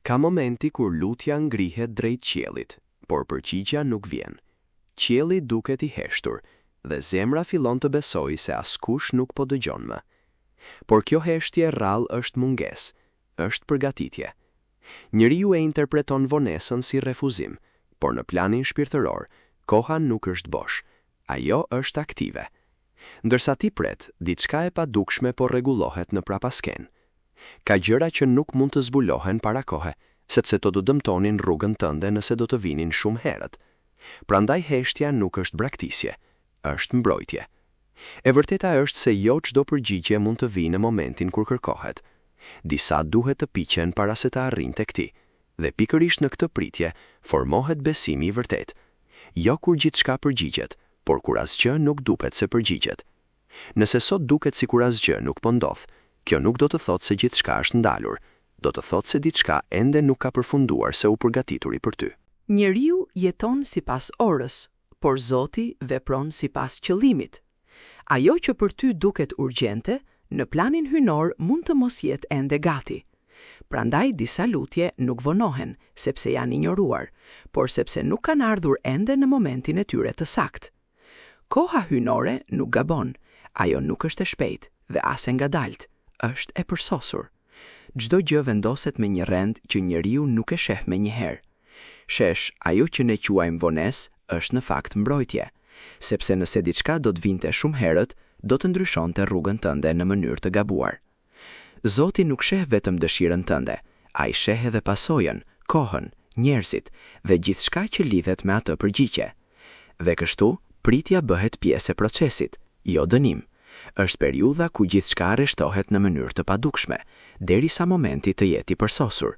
Ka momenti kur lutja ngrihet drejt qiellit, por përgjigja nuk vjen. Qielli duket i heshtur dhe zemra fillon të besojë se askush nuk po dëgjon më. Por kjo heshtje rrallë është mungesë, është përgatitje. Njeriu e interpreton vonesën si refuzim, por në planin shpirtëror, koha nuk është bosh, ajo është aktive. Ndërsa ti pret, diçka e padukshme po rregullohet në prapasken. Ka gjëra që nuk mund të zbulohen para kohe, sepse do të dëmtonin rrugën tënde nëse do të vinin shumë herët. Prandaj heshtja nuk është braktisje, është mbrojtje. E vërteta është se jo çdo përgjigje mund të vijë në momentin kur kërkohet. Disa duhet të piqen para se të arrijnë tek ti, dhe pikërisht në këtë pritje formohet besimi i vërtet. Jo kur gjithçka përgjigjet, por kur asgjë nuk duket se përgjigjet. Nëse sot duket sikur asgjë nuk po ndodh, kjo nuk do të thotë se gjithçka është ndalur, do të thotë se diçka ende nuk ka përfunduar se u përgatituri për ty. Njeriu jeton sipas orës, por Zoti vepron sipas qëllimit. Ajo që për ty duket urgjente, në planin hynor mund të mos jetë ende gati. Prandaj disa lutje nuk vonohen, sepse janë injoruar, por sepse nuk kanë ardhur ende në momentin e tyre të sakt. Koha hynore nuk gabon, ajo nuk është e shpejt dhe as e ngadalt, është e përsosur. Çdo gjë vendoset me një rend që njeriu nuk e sheh menjëherë. Shesh, ajo që ne quajmë vonesë është në fakt mbrojtje, sepse nëse diçka do të vinte shumë herët, do të ndryshonte rrugën tënde në mënyrë të gabuar. Zoti nuk sheh vetëm dëshirën tënde, ai sheh edhe pasojën, kohën, njerëzit dhe gjithçka që lidhet me atë përgjigje. Dhe kështu, pritja bëhet pjesë e procesit, jo dënim. Është periudha ku gjithçka arreshtohet në mënyrë të padukshme, derisa momenti të jetë i përsosur.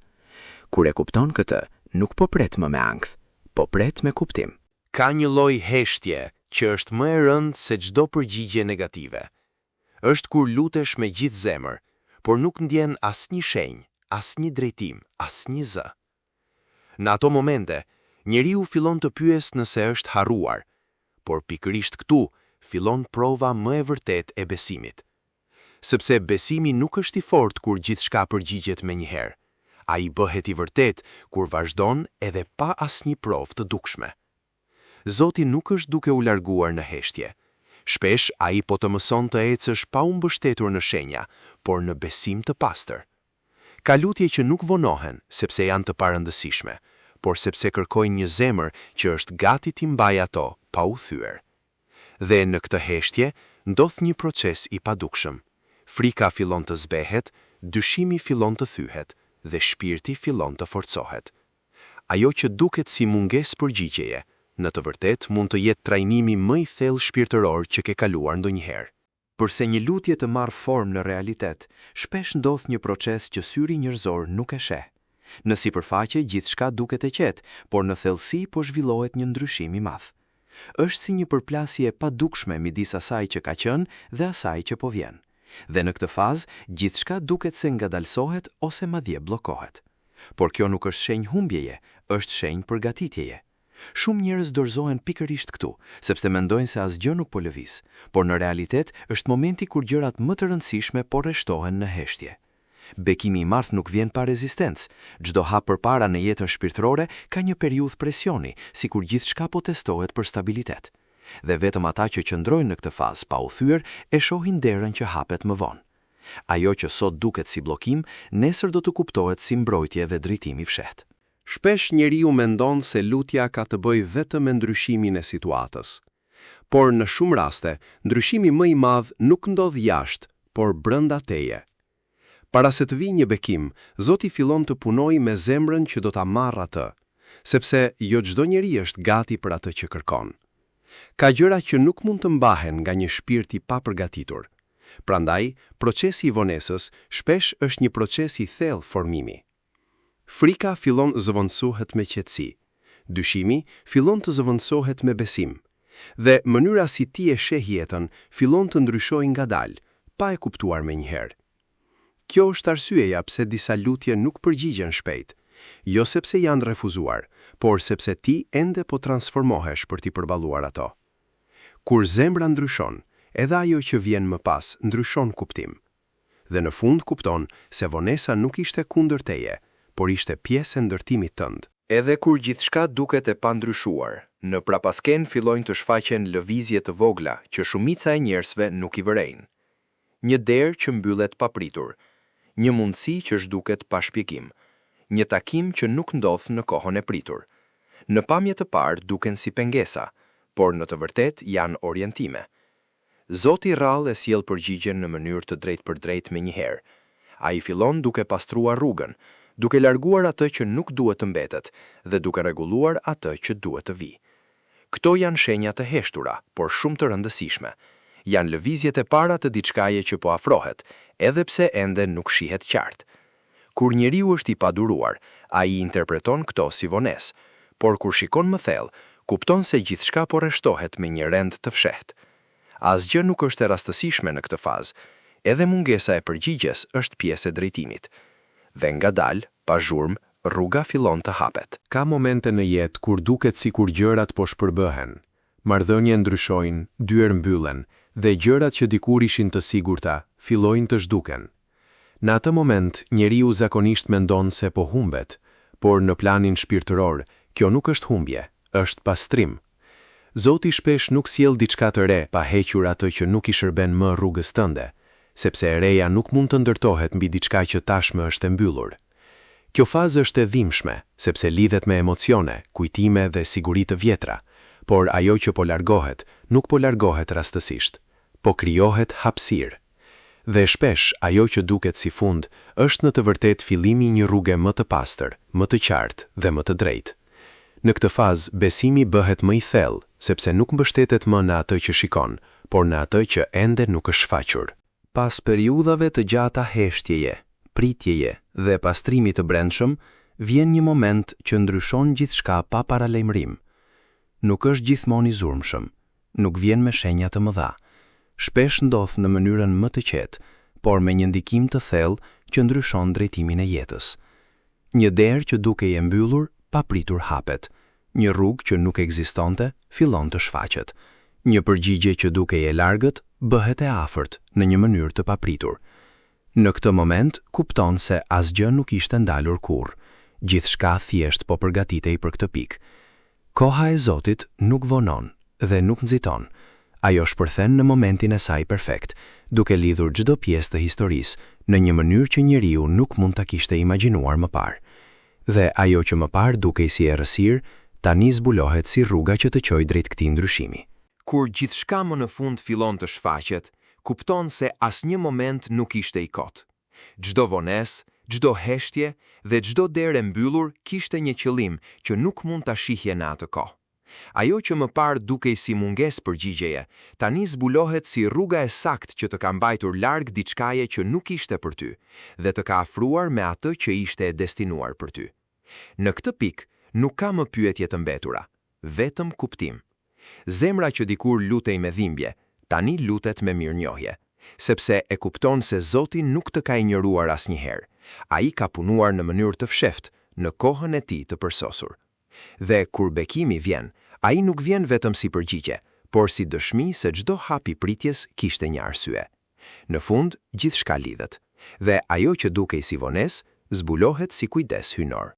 Kur e kupton këtë, nuk po pret më me ankth, po pret me kuptim. Ka një lloj heshtje që është më e rëndë se çdo përgjigje negative. Është kur lutesh me gjithë zemër, por nuk ndjen asnjë shenjë, asnjë drejtim, asnjë zë. Në ato momente, njeriu fillon të pyes nëse është harruar, por pikërisht këtu fillon prova më e vërtet e besimit. Sepse besimi nuk është i fortë kur gjithçka përgjigjet menjëherë. Ai bëhet i vërtet kur vazhdon edhe pa asnjë provë të dukshme. Zoti nuk është duke u larguar në heshtje. Shpesh ai po të mëson të ecësh pa u mbështetur në shenja, por në besim të pastër. Ka lutje që nuk vonohen sepse janë të parëndësishme, por sepse kërkojnë një zemër që është gati t'i mbajë ato pa u thyer. Dhe në këtë heshtje ndodh një proces i padukshëm. Frika fillon të zbehet, dyshimi fillon të thyhet dhe shpirti fillon të forcohet. Ajo që duket si mungesë përgjigjeje, në të vërtet mund të jetë trajnimi më i thellë shpirtëror që ke kaluar ndonjëherë. Përse një lutje të marrë formë në realitet, shpesh ndodh një proces që syri njerëzor nuk e sheh. Në sipërfaqe gjithçka duket e qetë, por në thellësi po zhvillohet një ndryshim i madh. Është si një përplasje e padukshme midis asaj që ka qenë dhe asaj që po vjen. Dhe në këtë fazë, gjithçka duket se ngadalsohet ose madje bllokohet. Por kjo nuk është shenjë humbjeje, është shenjë përgatitjeje. Shumë njerëz dorëzohen pikërisht këtu, sepse mendojnë se asgjë nuk po lëviz, por në realitet është momenti kur gjërat më të rëndësishme po rreshtohen në heshtje. Bekimi i madh nuk vjen pa rezistencë. Çdo hap përpara në jetën shpirtërore ka një periudhë presioni, sikur gjithçka po testohet për stabilitet. Dhe vetëm ata që qëndrojnë në këtë fazë pa u thyer e shohin derën që hapet më vonë. Ajo që sot duket si bllokim, nesër do të kuptohet si mbrojtje dhe drejtim i fshehtë. Shpesh njeriu mendon se lutja ka të bëjë vetëm me ndryshimin e situatës. Por në shumë raste, ndryshimi më i madh nuk ndodh jashtë, por brenda teje. Para se të vijë një bekim, Zoti fillon të punojë me zemrën që do ta marrë atë, sepse jo çdo njeri është gati për atë që kërkon. Ka gjëra që nuk mund të mbahen nga një shpirt i papërgatitur. Prandaj, procesi i vonesës shpesh është një proces i thellë formimi. Frika fillon zëvendësohet me qetësi. Dyshimi fillon të zëvendësohet me besim. Dhe mënyra si ti e sheh jetën fillon të ndryshojë ngadalë, pa e kuptuar menjëherë. Kjo është arsyeja pse disa lutje nuk përgjigjen shpejt, jo sepse janë refuzuar, por sepse ti ende po transformohesh për t'i përballuar ato. Kur zemra ndryshon, edhe ajo që vjen më pas ndryshon kuptim. Dhe në fund kupton se vonesa nuk ishte kundër teje, por ishte pjesë e ndërtimit tënd. Edhe kur gjithçka duket e pandryshuar, në prapasken fillojnë të shfaqen lëvizje të vogla që shumica e njerëzve nuk i vërejnë. Një derë që mbyllet papritur, një mundësi që zhduket pa shpjegim, një takim që nuk ndodh në kohën e pritur. Në pamje të parë duken si pengesa, por në të vërtet janë orientime. Zoti rrallë e sjell përgjigjen në mënyrë të drejtë për drejtë menjëherë. Ai fillon duke pastruar rrugën, duke larguar atë që nuk duhet të mbetet dhe duke rregulluar atë që duhet të vijë. Këto janë shenja të heshtura, por shumë të rëndësishme. Janë lëvizjet e para të diçkaje që po afrohet, edhe pse ende nuk shihet qartë. Kur njeriu është i paduruar, ai interpreton këto si vonesë, por kur shikon më thellë, kupton se gjithçka po rreshtohet me një rend të fshehtë. Asgjë nuk është e rastësishme në këtë fazë, edhe mungesa e përgjigjes është pjesë e drejtimit. Dhe ngadalë, pa zhurmë, rruga fillon të hapet. Ka momente në jetë kur duket sikur gjërat po shpërbëhen. Marrëdhëniet ndryshojnë, dyer mbyllen, dhe gjërat që dikur ishin të sigurta fillojnë të zhduken. Në atë moment, njeriu zakonisht mendon se po humbet, por në planin shpirtëror, kjo nuk është humbje, është pastrim. Zoti shpesh nuk sjell diçka të re pa hequr atë që nuk i shërben më rrugës tënde, sepse e reja nuk mund të ndërtohet mbi diçka që tashmë është e mbyllur. Kjo fazë është e dhimbshme, sepse lidhet me emocione, kujtime dhe siguri të vjetra, por ajo që po largohet, nuk po largohet rastësisht, po krijohet hapësirë. Dhe shpesh, ajo që duket si fund, është në të vërtet fillimi një rruge më të pastër, më të qartë dhe më të drejtë. Në këtë fazë, besimi bëhet më i thellë, sepse nuk mbështetet më në atë që shikon, por në atë që ende nuk është shfaqur. Pas periudhave të gjata heshtjeje, pritjeje dhe pastrimit të brendshëm, vjen një moment që ndryshon gjithçka pa paralajmërim. Nuk është gjithmonë i zurmshëm, nuk vjen me shenja të mëdha. Shpesh ndodh në mënyrën më të qetë, por me një ndikim të thellë që ndryshon drejtimin e jetës. Një derë që dukej e mbyllur, papritur hapet. Një rrugë që nuk ekzistonte, fillon të shfaqet. Një përgjigje që dukej e largët, bëhet e afërt në një mënyrë të papritur. Në këtë moment, kupton se asgjë nuk ishte ndalur kurrë. Gjithçka thjesht po përgatitej për këtë pikë. Koha e Zotit nuk vonon dhe nuk nxiton. Ajo shpërthen në momentin e saj perfekt, duke lidhur çdo pjesë të historisë në një mënyrë që njeriu nuk mund ta kishte imagjinuar më parë. Dhe ajo që më parë dukej si errësirë, tani zbulohet si rruga që të çojë drejt këtij ndryshimi. Kur gjithçka më në fund fillon të shfaqet, kupton se asnjë moment nuk ishte i kotë. Çdo vonesë, çdo heshtje dhe çdo derë e mbyllur kishte një qëllim që nuk mund ta shihje në atë kohë. Ajo që më parë dukej si mungesë përgjigjeje, tani zbulohet si rruga e saktë që të ka mbajtur larg diçkaje që nuk ishte për ty dhe të ka afruar me atë që ishte e destinuar për ty. Në këtë pikë nuk ka më pyetje të mbetura, vetëm kuptim. Zemra që dikur lutej me dhimbje, tani lutet me mirënjohje, sepse e kupton se Zoti nuk të ka injoruar asnjëherë. Ai ka punuar në mënyrë të fshehtë në kohën e tij të përsosur. Dhe kur bekimi vjen, ai nuk vjen vetëm si përgjigje, por si dëshmi se çdo hap i pritjes kishte një arsye. Në fund, gjithçka lidhet, dhe ajo që dukej si vonesë, zbulohet si kujdes hynor.